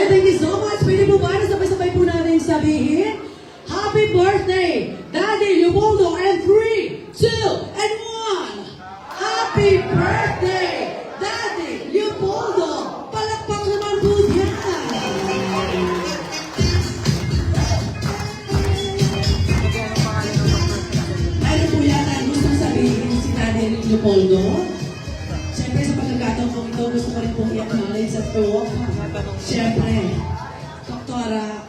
Ayan, thank you so much. Pwede po ba na sabay-sabay po natin sabihin, Happy birthday, Daddy Leopoldo, and 3, 2, and 1. Happy birthday, Daddy Leopoldo. Palakpak naman po yan. Ano po yata gusto sabihin si Daddy Leopoldo? Siyempre sa pagkakataon po ito, gusto ko rin pong i-acknowledge at po. Siyempre, Doktora.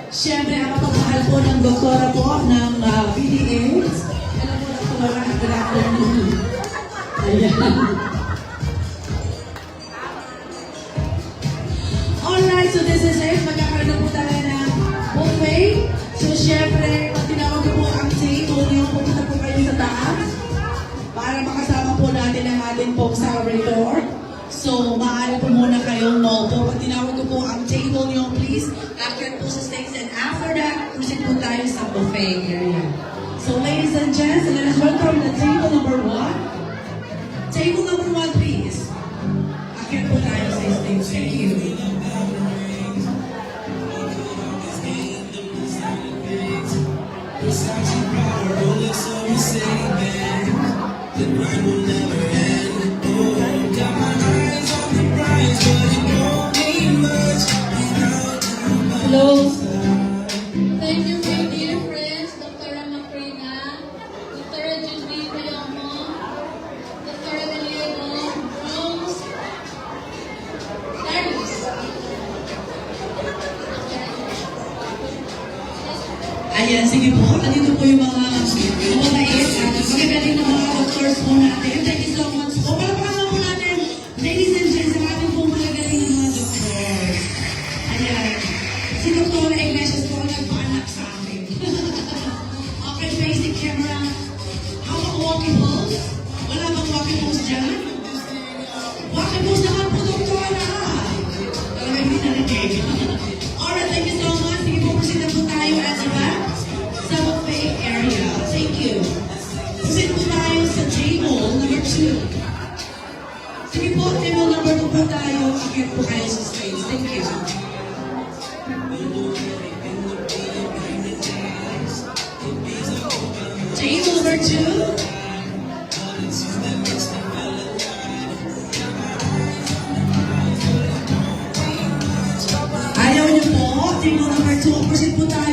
Siyempre, ang mapapahal po ng doktora po ng BDH. Alam mo, doktora, ang gagawin. Ayan. Alright, so this is it. Magkakaroon na po tayo ng buffet. So, siyempre, pag tinawag ko po ang table niyo, pupunta po kayo sa taas para makasama po natin ang ating pong celebrator. So, maaari po muna kayong maupo. Pag tinawag ko po ang table niyo, please, akyat po sa stage. And after that, proceed po tayo sa buffet area. So, ladies and gents, let us welcome the table number 1. Table number 1, please. Akyat po tayo sa stage. Thank you. The grind will never end. Oh, got my eyes on the prize, but it won't mean much without you. Hello. Thank you, my dear friends, Dr. Macrina, Dr. Judy Mayomo, Dr. Gallego, Rose, Darius. Ayan, sige po. Andito po yung mga mabait at magagaling na mga doctors po natin. Thank you so much po. Palapakalan po natin, ladies and gents, ang ating po magagaling na mga doctors. Ayan. Si Dr. Iglesias po ang nagpaanak sa akin. Okay, basic camera. How about walking pose? Wala bang walking pose dyan? Walking pose naman po, Dr. Talagang hindi narinig. Alright, thank you so much. Sige po, proceed na po tayo at sa back. Sa buffet area. Thank you. Proceed po tayo sa table number 2. Sige po, table number 2 po tayo. Akit po kayo sa stage. Thank you. Table number 2. Ayaw niyo po. Table number 2. Proceed po tayo.